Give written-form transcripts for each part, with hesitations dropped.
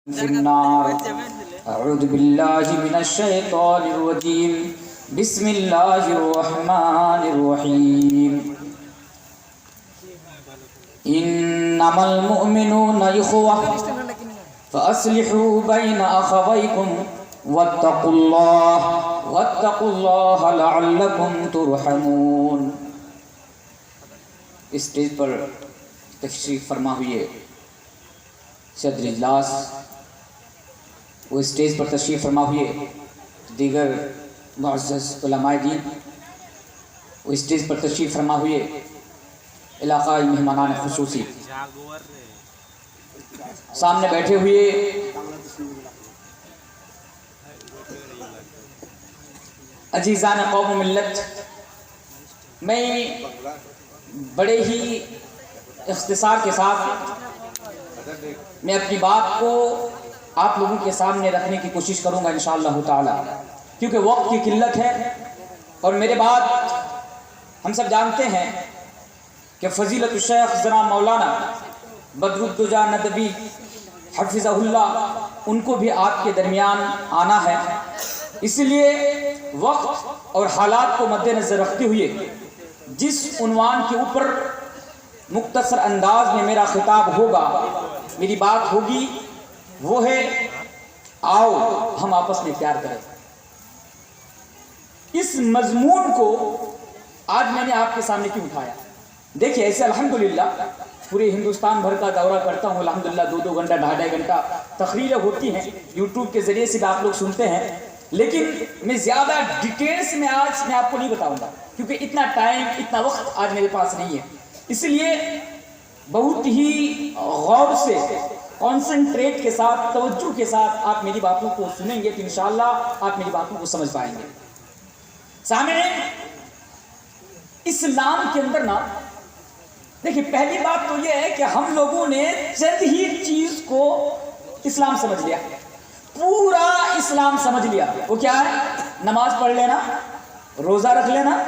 في النار. أعوذ بالله من الشيطان الرجيم. بسم الله الرحمن الرحيم. إنما المؤمنون إخوة فأصلحوا بين أخويكم واتقوا الله لعلكم ترحمون. اسٹیج پر تشریف فرما ہوئے صدر اجلاس، وہ اسٹیج پر تشریف فرما ہوئے دیگر معزز علماء دین، وہ اسٹیج پر تشریف فرما ہوئے علاقائی مہمانان خصوصی، سامنے بیٹھے ہوئے عزیزان قوم و ملت، میں بڑے ہی اختصار کے ساتھ میں اپنی بات کو آپ لوگوں کے سامنے رکھنے کی کوشش کروں گا انشاءاللہ تعالی، کیونکہ وقت کی قلت ہے اور میرے بعد ہم سب جانتے ہیں کہ فضیلت الشیخ جناب مولانا بدرالدجا ندوی حفظہ اللہ، ان کو بھی آپ کے درمیان آنا ہے، اس لیے وقت اور حالات کو مد نظر رکھتے ہوئے جس عنوان کے اوپر مختصر انداز میں میرا خطاب ہوگا، میری بات ہوگی، وہ ہے آؤ ہم آپس میں پیار کریں. اس مضمون کو آج میں نے آپ کے سامنے کیوں اٹھایا؟ دیکھیے، ایسے الحمدللہ پورے ہندوستان بھر کا دورہ کرتا ہوں، الحمدللہ 2 گھنٹہ 2.5 گھنٹہ تقریریں ہوتی ہیں، یوٹیوب کے ذریعے سے بھی آپ لوگ سنتے ہیں، لیکن میں زیادہ ڈیٹیلز میں آج میں آپ کو نہیں بتاؤں گا، کیونکہ اتنا ٹائم اتنا وقت آج میرے پاس نہیں ہے. اس لیے بہت ہی غور سے، کانسنٹریٹ کے ساتھ، توجہ کے ساتھ آپ میری باتوں کو سنیں گے تو انشاءاللہ آپ میری باتوں کو سمجھ پائیں گے. سامعین، اسلام کے اندر نا، دیکھیے پہلی بات تو یہ ہے کہ ہم لوگوں نے چند ہی چیز کو اسلام سمجھ لیا، پورا اسلام سمجھ لیا. وہ کیا ہے؟ نماز پڑھ لینا، روزہ رکھ لینا،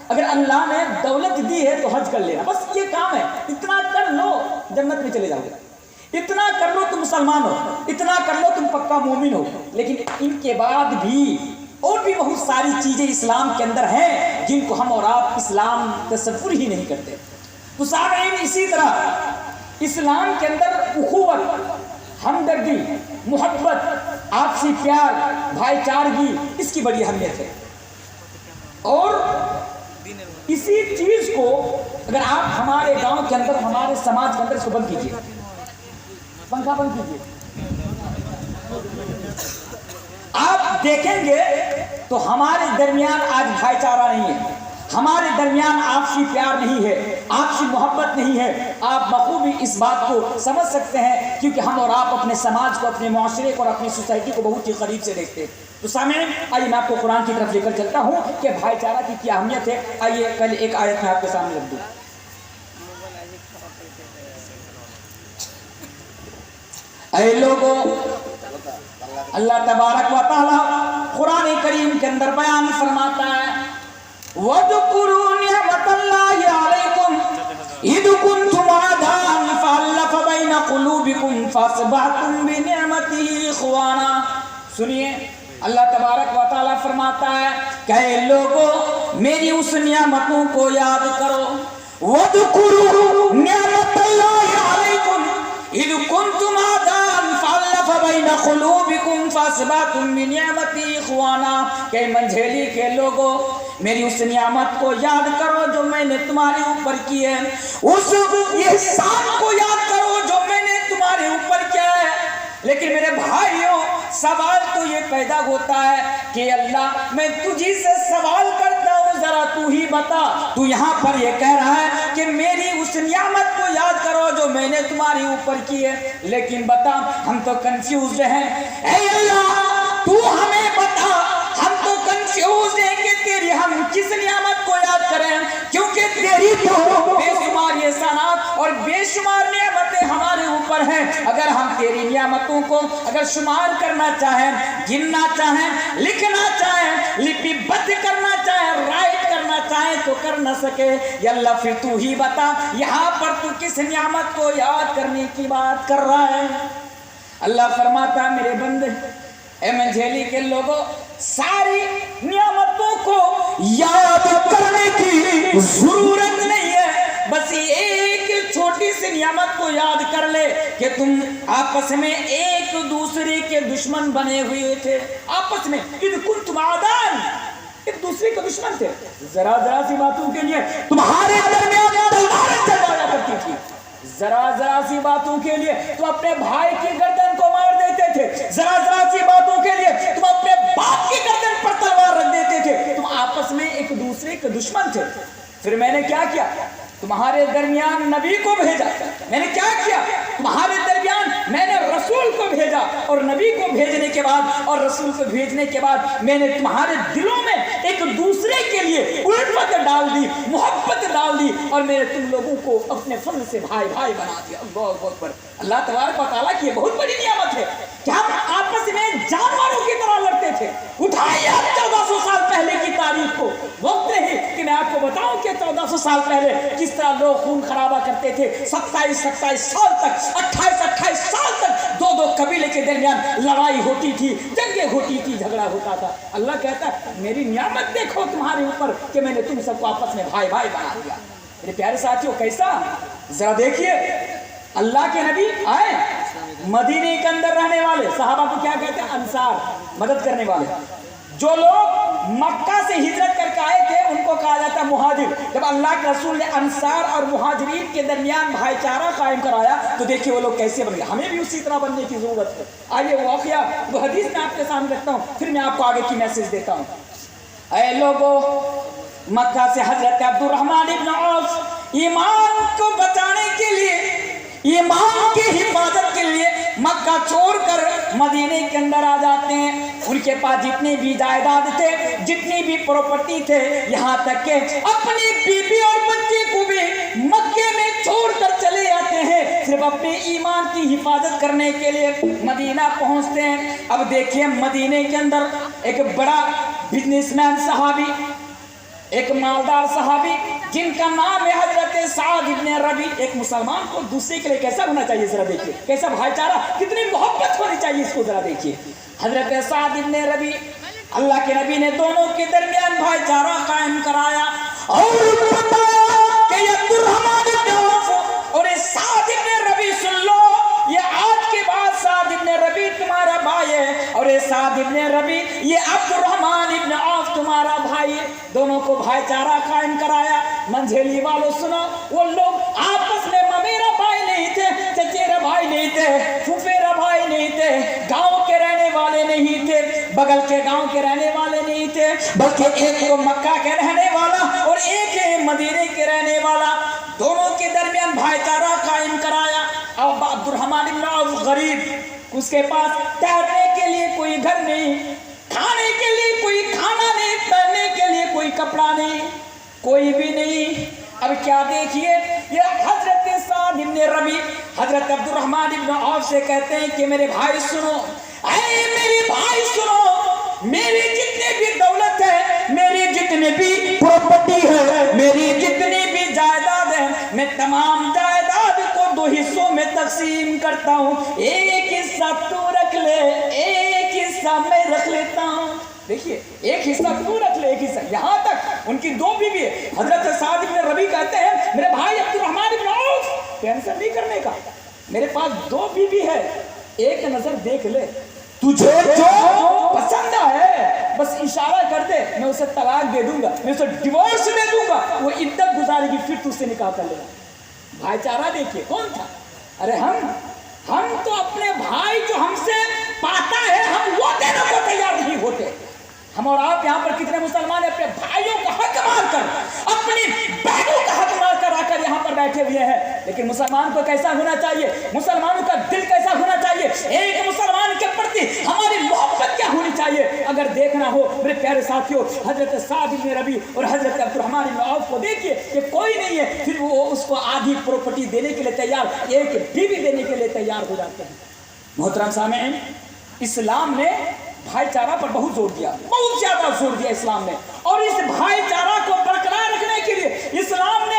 اگر اللہ نے دولت دی ہے تو حج کر لینا، بس یہ کام ہے. اتنا کر لو جنت میں چلے جاؤ گے، اتنا کر لو تم مسلمان ہو، اتنا کر لو تم پکا مومن ہو. لیکن ان کے بعد بھی اور بھی بہت ساری چیزیں اسلام کے اندر ہیں جن کو ہم اور آپ اسلام تصور ہی نہیں کرتے. تو سامعین، اسی طرح اسلام کے اندر اخوت، ہمدردی، محبت، آپسی پیار، بھائی چارگی، اس کی بڑی اہمیت ہے. اور اسی چیز کو اگر آپ ہمارے گاؤں کے اندر، ہمارے سماج کے اندر اس کو بند کیجیے، پنکھا بند کیجیے، آپ دیکھیں گے تو ہمارے درمیان آج بھائی چارہ نہیں ہے، ہمارے درمیان آپسی پیار نہیں ہے، آپسی محبت نہیں ہے. آپ بخوبی اس بات کو سمجھ سکتے ہیں کیونکہ ہم اور آپ اپنے سماج کو، اپنے معاشرے کو اور اپنی سوسائٹی کو بہت ہی قریب سے دیکھتے ہیں. تو سامعین، آئیے میں آپ کو قرآن کی طرف لے کر چلتا ہوں کہ بھائی چارہ کی کیا اہمیت ہے. آئیے پہلے ایک آیت میں آپ کے سامنے رکھ دوں. اے لوگو، اللہ تبارک و تعالی قرآن کریم کے اندر بیان فرماتا ہے، وَاذْكُرُوا نِعْمَةَ اللَّهِ عَلَيْكُمْ إِذْ كُنْتُمْ أَعْدَاءً فَأَلَّفَ بَيْنَ قُلُوبِكُمْ فَأَصْبَحْتُمْ بِنِعْمَتِهِ إِخْوَانًا. سنیے، اللہ تبارک و تعالی فرماتا ہے کہ اے لوگو، میری اس نعمتوں کو یاد کرو. وَاذْكُرُوا نِعْمَةَ اللَّهِ عَلَيْكُمْ إِذْ كُنْتُمْ أَعْدَاءً فَأَلَّفَ بَيْنَ قُلُوبِكُمْ فَأَصْبَحْتُمْ بِنِعْمَتِهِ إِخْوَانًا. کہ منجھیلی کے لوگوں، میری اس نعمت کو یاد کرو جو میں نے تمہارے اوپر کی ہے، اس احسان کو یاد کرو جو میں نے تمہارے اوپر کیا ہے. لیکن میرے بھائیوں، سوال تو یہ پیدا ہوتا ہے کہ اللہ، میں تجھی سے سوال کرتا ہوں، ذرا تو ہی بتا. تو یہاں پر یہ کہہ رہا ہے کہ میری اس نعمت کو یاد کرو جو میں نے تمہارے اوپر کی ہے، لیکن بتا، ہم تو کنفیوزڈ ہیں. اے اللہ، تو ہمیں بتا، ہم تو کنفیوز ہیں کہ تیری ہم کس نعمت کو یاد کریں، کیونکہ تیری تو بے شمار احسانات اور بے شمار نعمتیں ہمارے اوپر ہیں. اگر ہم تیری نعمتوں کو اگر شمار کرنا چاہیں، گننا چاہیں، لکھنا چاہیں، لپی بند کرنا چاہیں، رائٹ کرنا چاہیں تو کر نہ سکے. یا اللہ، پھر تو ہی بتا، یہاں پر تو کس نعمت کو یاد کرنے کی بات کر رہا ہے؟ اللہ فرماتا ہے میرے بندے اے منجھیلی کے لوگوں ساری نعمتوں کو یاد کرنے کی ضرورت نہیں ہے، بس ایک چھوٹی سی نعمت کو یاد کر لے کہ تم آپس میں ایک دوسرے کے دشمن بنے ہوئے تھے، آپس میں اذ کنتم اعداء، ایک دوسرے کے دشمن تھے، ذرا ذرا سی باتوں کے لیے تمہارے درمیان تلواریں چلایا کرتی تھی، ذرا ذرا سی باتوں کے لیے تم اپنے بھائی کی گردن کو مار دیتے تھے، ذرا ذرا سی باتوں کے لیے تم اپنے باپ کی گردن پر تلوار رکھ دیتے تھے، تم آپس میں ایک دوسرے کے دشمن تھے۔ پھر میں نے کیا کیا؟ تمہارے درمیان نبی کو بھیجا، میں نے کیا کیا؟ تمہارے درمیان میں نے رسول کو بھیجا، اور نبی کو بھیجنے کے بعد اور رسول کو بھیجنے کے بعد میں نے تمہارے دلوں میں ایک دوسرے کے لیے الفت ڈال دی، محبت ڈال دی، اور میں نے تم لوگوں کو اپنے فضل سے بھائی بھائی بنا دیا۔ اللہ اکبر۔ اللہ تبارک و تعالیٰ کی یہ بہت بڑی نعمت ہے کہ ہم آپس میں جانوروں کی طرح لڑتے تھے۔ اٹھائیے 1400 سال پہلے کی تاریخ کو، وقت نہیں کہ میں آپ کو بتاؤں کہ 1400 سال پہلے کس طرح لوگ خون خرابہ کرتے تھے۔ 27 سال تک، 28 سال تک دو قبیلے کے درمیان لڑائی ہوتی تھی، جنگیں ہوتی تھی، جھگڑا ہوتا تھا۔ اللہ کہتا ہے میری نعمت دیکھو تمہارے اوپر کہ میں نے تم سب کو آپس میں بھائی بھائی بنا دیا۔ میرے پیارے ساتھیوں کیسا؟ ذرا دیکھیے اللہ کے نبی آئے، مدینے کے اندر رہنے والے صحابہ کو کیا کہتے ہیں؟ انصار، مدد کرنے والے۔ جو لوگ مکہ سے ہجرت کر کے آئے تھے ان کو کہا جاتا ہے مہاجر۔ جب اللہ کے رسول نے انصار اور مہاجرین کے درمیان بھائی چارہ قائم کرایا تو دیکھیے وہ لوگ کیسے بن گئے۔ ہمیں بھی اسی طرح بننے کی ضرورت ہے۔ آئیے وہ واقعہ، وہ حدیث میں آپ کے سامنے رکھتا ہوں، پھر میں آپ کو آگے کی میسج دیتا ہوں۔ اے لوگوں، مکہ سے حضرت عبد الرحمن ابن عوف ایمان کو بچانے کے لیے، ایمان کی حفاظت کے لیے مکہ چھوڑ کر مدینے کے اندر آ جاتے ہیں۔ ان کے پاس جتنی بھی جائیداد تھے، جتنی بھی پراپرٹی تھے، یہاں تک کہ اپنی بیوی اور بچے کو بھی مکے میں چھوڑ کر چلے آتے ہیں، صرف اپنے ایمان کی حفاظت کرنے کے لیے مدینہ پہنچتے ہیں۔ اب دیکھیے مدینے کے اندر ایک بڑا بزنس مین صحابی، ایک مالدار صحابی جن کا نام ہے حضرت سعد ابن ربی۔ ایک مسلمان کو دوسرے کے لیے کیسا ہونا چاہیے ذرا دیکھیے، کیسا بھائی چارہ، کتنی محبت ہونی چاہیے اس کو ذرا دیکھیے۔ حضرت سعد ابن ربی، اللہ کے نبی نے دونوں کے درمیان بھائی چارہ قائم کرایا اور بتایا کہ عبد الرحمن ابن عوف اور سعد ابن ربی سن لو، یہ آج کے بعد سعد ابن ربی تمہارا بھائی ہے، اور یہ سعد ابن ربی یہ عبد الرحمن ابن عوف تمہارا بھائی ہے۔ دونوں کو بھائی چارہ قائم کرایا۔ منجھیلی والوں سنو، وہ لوگ آپس میں ممیرا بھائی نہیں تھے، چچیرا بھائی نہیں تھے، پھوپھیرا بھائی نہیں تھے، گاؤں کے رہنے والے نہیں تھے، بغل کے گاؤں کے رہنے والے نہیں تھے، بلکہ ایک تو مکہ کے رہنے والا اور ایک مدینے کے رہنے والا۔ دونوں کے درمیان بھائی چارہ قائم کرایا۔ اب عبد الرحمن ابن عوف غریب، اس کے پاس ٹھہرنے کے لیے کوئی گھر نہیں، کھانے کے لیے کوئی کھانا نہیں، پہننے کے لیے کوئی کپڑا نہیں، کوئی بھی نہیں۔ اب کیا دیکھیے، یہ حضرت سعد ابن ربی حضرت عبد الرحمن ابن عوف سے کہتے ہیں کہ میرے بھائی سنو، اے میرے بھائی سنو، میری جتنی بھی دولت ہے، میری جتنی بھی پراپرٹی ہے، میری جتنی بھی جائیداد ہے، میں تمام جائیداد کو 2 حصوں میں تقسیم کرتا ہوں، ایک حصہ تو رکھ لے، ایک حصہ میں رکھ لیتا ہوں۔ دیکھیے ایک حصہ تو رکھ لے، ایک حصہ۔ یہاں تک ان کی 2 بیوی ہے۔ حضرت سعد ابن ربی کہتے ہیں میرے بھائی عبد الرحمن ابن عوف ٹینشن نہیں کرنے کا، میرے پاس 2 بیوی ہے، ایک نظر دیکھ لے، تجھے جو پسند ہے بس اشارہ کر دے، میں اسے طلاق دے دوں گا، میں اسے ڈیورس دے دوں گا، وہ عدت گزارے گی، پھر تو اس سے نکاح کر لے گا۔ بھائی چارہ دیکھیے کون تھا؟ ارے ہم تو اپنے بھائی جو ہم سے پاتا ہے ہم وہ دینے کو تیار نہیں ہوتے۔ ہم اور آپ یہاں پر کتنے مسلمان اپنے بھائیوں کا حق مار کر، اپنی بہنوں کا حق مار کر آ کر یہاں پر بیٹھے ہوئے ہیں، لیکن مسلمان کو کیسا ہونا چاہیے؟ مسلمانوں کا دل کیسا ہونا چاہیے؟ ایک مسلمان کے پرتی ہماری محبت کیا ہونی چاہیے؟ اگر دیکھنا ہو میرے پیارے ساتھیوں، حضرت سعد ابن ربی اور حضرت عبد الرحمن ابن عوف کو دیکھیے کہ کوئی نہیں ہے، پھر وہ اس کو آدھی پراپرٹی دینے کے لیے تیار، ایک بیوی دینے کے لیے تیار ہو جاتے ہیں۔ محترم سامعین، اسلام نے بھائی چارہ پر بہت زور دیا، بہت زیادہ زور دیا اسلام نے، اور اس بھائی چارہ کو برقرار رکھنے کے لیے اسلام نے